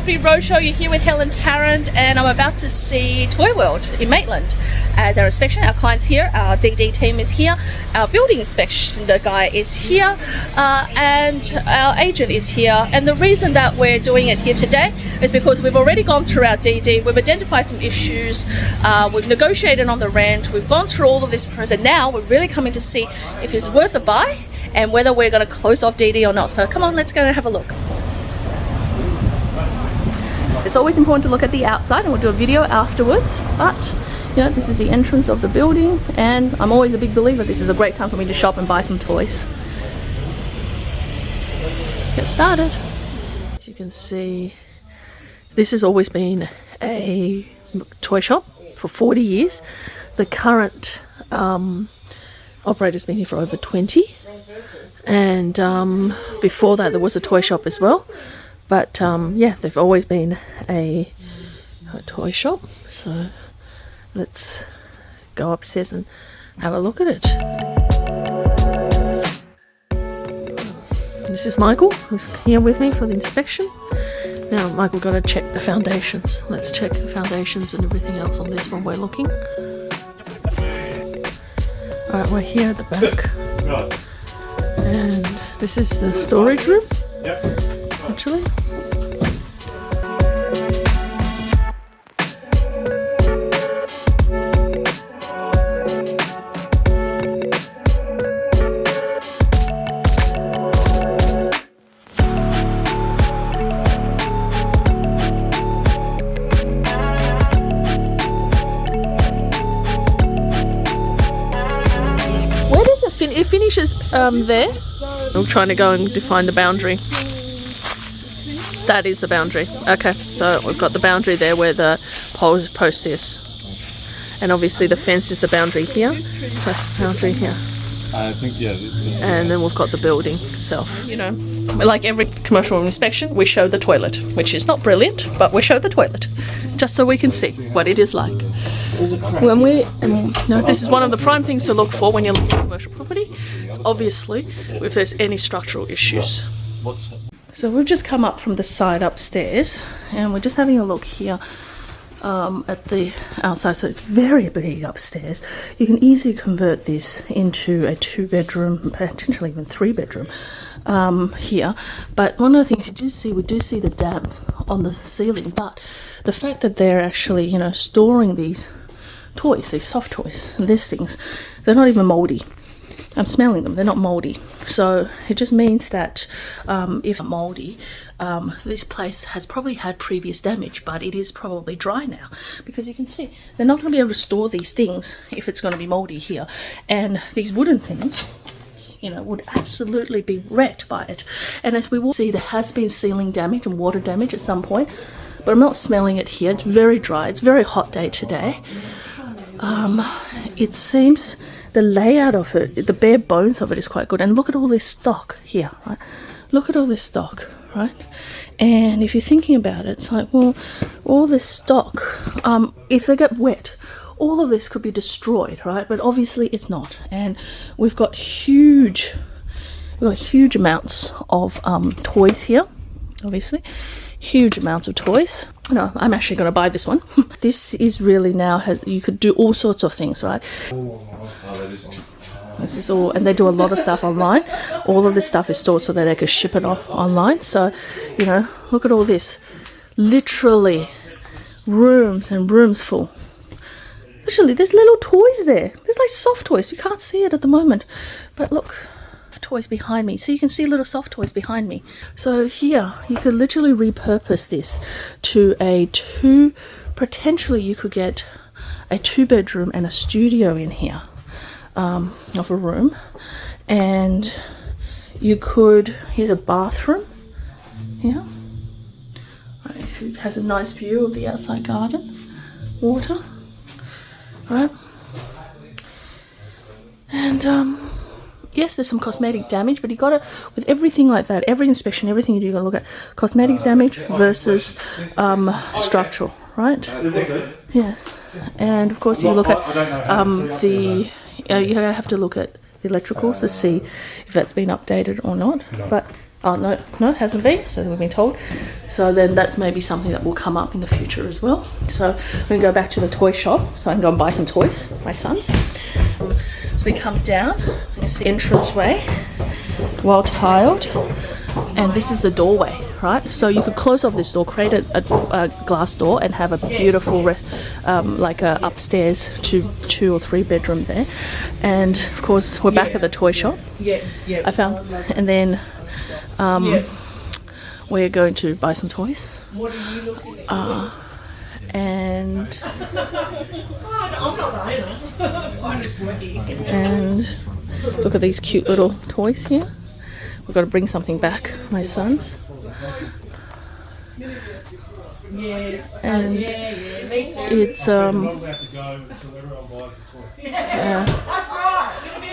Property Roadshow. You're here with Helen Tarrant, and I'm about to see Toyworld in Maitland as our inspection. Our client's here, our DD team is here, our building inspection guy is here, and our agent is here. And the reason that we're doing it here today is because we've already gone through our DD, we've identified some issues, we've negotiated on the rent, we've gone through all of this process, and now we're really coming to see if it's worth a buy and whether we're going to close off DD or not. So come on, let's go and have a look. It's always important to look at the outside, and we'll do a video afterwards, but you know, this is the entrance of the building, and I'm always a big believer this is a great time for me to shop and buy some toys. Get started. As you can see, this has always been a toy shop for 40 years. The current operator's been here for over 20, and before that there was a toy shop as well. But yeah, they've always been a toy shop. So let's go upstairs and have a look at it. This is Michael, who's here with me for the inspection. Now, Michael, got to check the foundations. Let's check the foundations and everything else on this one we're looking. Alright, we're here at the back. And this is the storage room. Actually. Where does it finish? It finishes there. I'm trying to go and define the boundary. That is the boundary. Okay, so we've got the boundary there where the post is. And obviously the fence is the boundary here. So boundary here. I think, yeah. And then we've got the building itself. You know, like every commercial inspection, we show the toilet, which is not brilliant, but we show the toilet, just so we can see what it is like. When this is one of the prime things to look for when you're looking at commercial property. Is obviously if there's any structural issues. So we've just come up from the side upstairs, and we're just having a look here at the outside. So it's very big upstairs. You can easily convert this into a 2-bedroom, potentially even 3-bedroom here. But one of the things we do see the damp on the ceiling. But the fact that they're actually, you know, storing these toys, these soft toys, and these things, they're not even moldy. I'm smelling them, they're not moldy. So it just means that if moldy, this place has probably had previous damage, but it is probably dry now, because you can see they're not going to be able to store these things if it's going to be moldy here. And these wooden things, you know, would absolutely be wrecked by it. And as we will see, there has been ceiling damage and water damage at some point, but I'm not smelling it here. It's very dry. It's a very hot day today. It seems the layout of it, the bare bones of it, is quite good. And look at all this stock here, right? Look at all this stock, right? And if you're thinking about it, it's like, well, all this stock, if they get wet, all of this could be destroyed, right? But obviously it's not. And we've got huge amounts of toys here, obviously. Huge amounts of toys. No, I'm actually going to buy this one. This is really now, you could do all sorts of things, right? This is all, and they do a lot of stuff online. All of this stuff is stored so that they can ship it off online. So, you know, look at all this. Literally rooms and rooms full. Literally, there's little toys there. There's like soft toys. You can't see it at the moment. But look, toys behind me. So you can see little soft toys behind me. So here, you could literally repurpose this to potentially you could get a 2-bedroom and a studio in here. Of a room, and you could, here's a bathroom here, right, it has a nice view of the outside garden, water, right, and yes, there's some cosmetic damage, but you got to, with everything like that, every inspection, everything you do, you got to look at cosmetic damage versus structural, right? Yes, and of course you look at you have to look at the electricals to see if that's been updated or not. But Oh, no, it hasn't been, so we've been told. So then that's maybe something that will come up in the future as well. So we're going to go back to the toy shop so I can go and buy some toys for my sons. So we come down, you can see the entranceway, well tiled, and this is the doorway, right? So you could close off this door, create a glass door, and have a beautiful like a upstairs two or three bedroom there. And of course we're back at the toy shop. I found, and then we're going to buy some toys. And look at these cute little toys here. We've got to bring something back, my sons. And it's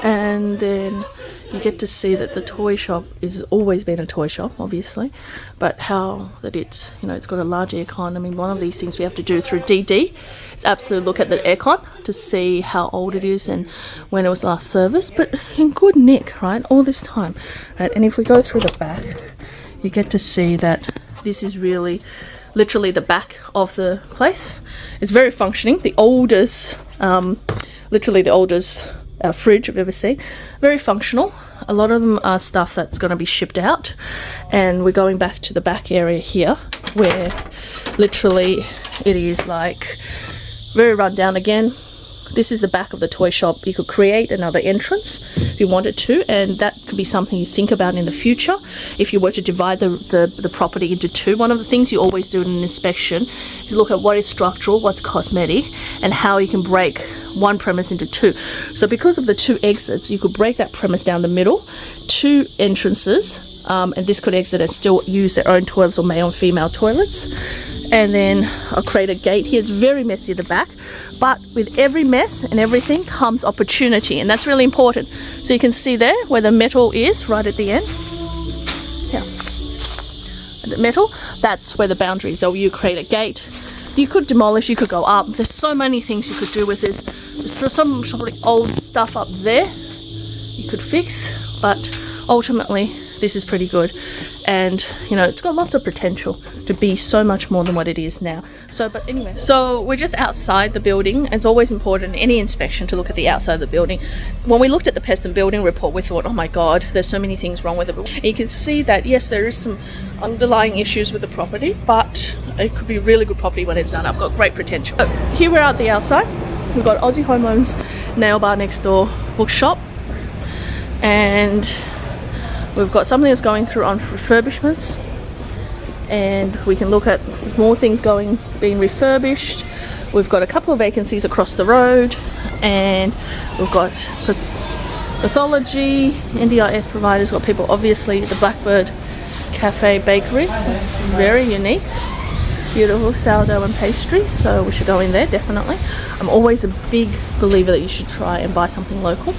and then you get to see that the toy shop is always been a toy shop, obviously, but how that it's, you know, it's got a large aircon. I mean, one of these things we have to do through DD is absolutely look at the aircon to see how old it is and when it was last serviced, but in good nick, right, all this time, right? And if we go through the back, you get to see that this is really literally the back of the place. It's very functioning. The oldest, literally the oldest fridge I've ever seen. Very functional. A lot of them are stuff that's going to be shipped out, and we're going back to the back area here where literally it is like very run down again. This is the back of the toy shop. You could create another entrance if you wanted to, and that could be something you think about in the future if you were to divide the property into two. One of the things you always do in an inspection is look at what is structural, what's cosmetic, and how you can break one premise into two. So because of the two exits, you could break that premise down the middle, two entrances, and this could exit and still use their own toilets or male and female toilets. And then I'll create a gate here. It's very messy at the back, but with every mess and everything comes opportunity, and that's really important. So you can see there where the metal is right at the end. Yeah, the metal, that's where the boundary is. So you create a gate. You could demolish, you could go up. There's so many things you could do with this. There's for some old stuff up there you could fix, but ultimately this is pretty good. And you know, it's got lots of potential to be so much more than what it is now. So, but anyway, so we're just outside the building, and it's always important in any inspection to look at the outside of the building. When we looked at the pest and building report, we thought, oh my god, there's so many things wrong with it. And you can see that yes, there is some underlying issues with the property, but it could be really good property when it's done up. Got great potential. So here we're at the outside. We've got Aussie Home Loans nail bar next door, bookshop, and we've got something that's going through on refurbishments, and we can look at more things being refurbished. We've got a couple of vacancies across the road, and we've got pathology, NDIS providers, got people, obviously the Blackbird Cafe Bakery, it's very unique, beautiful sourdough and pastry, so we should go in there definitely. I'm always a big believer that you should try and buy something local.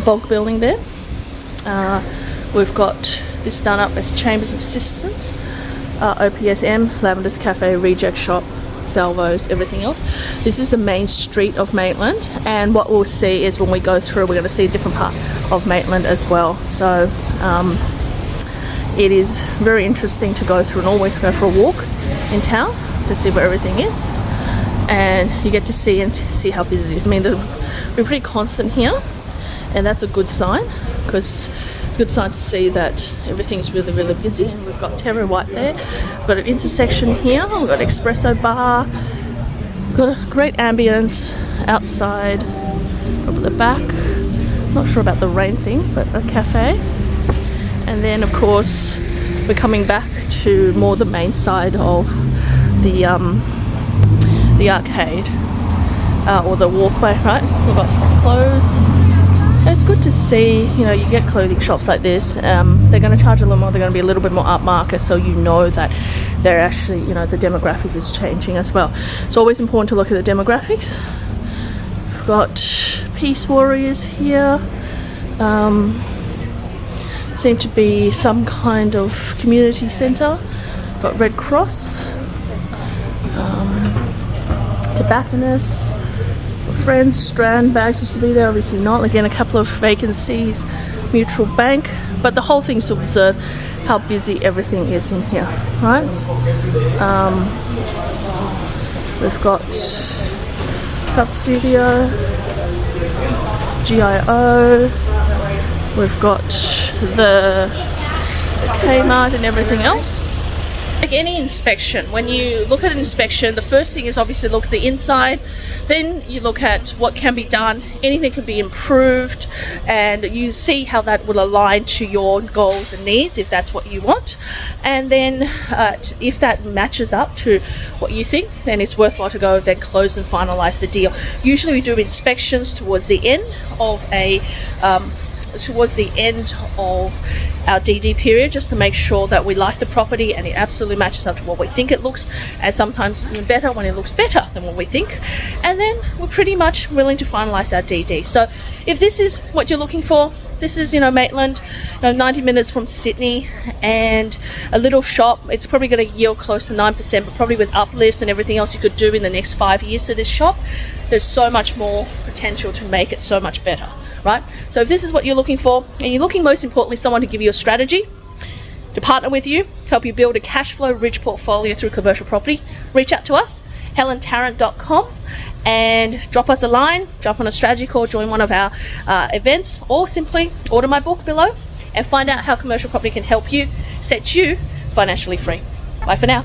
Bulk building there. We've got this done up as Chambers Assistance, OPSM, Lavender's Cafe, Reject Shop, Salvos, everything else. This is the main street of Maitland, and what we'll see is when we go through, we're going to see a different part of Maitland as well. So it is very interesting to go through and always go for a walk in town to see where everything is, and you get to see how busy it is. I mean, we're pretty constant here, and that's a good sign, because it's a good sign to see that everything's really, really busy. And we've got Terra White there, we've got an intersection here, we've got an espresso bar, we've got a great ambience outside, up at the back, not sure about the rain thing, but a cafe. And then of course we're coming back to more the main side of the arcade, or the walkway, right? We've got clothes. It's good to see, you know, you get clothing shops like this, they're going to charge a little more, they're going to be a little bit more upmarket, so you know that they're actually, you know, the demographic is changing as well. It's always important to look at the demographics. We've got Peace Warriors here, seem to be some kind of community centre. Got Red Cross, Tobacconist, Friends, Strand Bags used to be there, obviously not. Again, a couple of vacancies. Mutual Bank, but the whole thing's to observe how busy everything is in here, right? We've got Cup Studio, GIO, we've got the Kmart and everything else. Like any inspection, when you look at an inspection, the first thing is obviously look at the inside, then you look at what can be done, anything can be improved, and you see how that will align to your goals and needs if that's what you want. And then if that matches up to what you think, then it's worthwhile to go then close and finalize the deal. Usually we do inspections towards the end of our DD period, just to make sure that we like the property and it absolutely matches up to what we think it looks, and sometimes even better when it looks better than what we think. And then we're pretty much willing to finalize our DD. So if this is what you're looking for, this is, Maitland, 90 minutes from Sydney, and a little shop. It's probably going to yield close to 9%, but probably with uplifts and everything else you could do in the next 5 years to this shop, there's so much more potential to make it so much better. Right? So if this is what you're looking for, and you're looking most importantly someone to give you a strategy, to partner with you, help you build a cash flow rich portfolio through commercial property, reach out to us, helentarrant.com, and drop us a line, jump on a strategy call, join one of our events, or simply order my book below and find out how commercial property can help you set you financially free. Bye for now.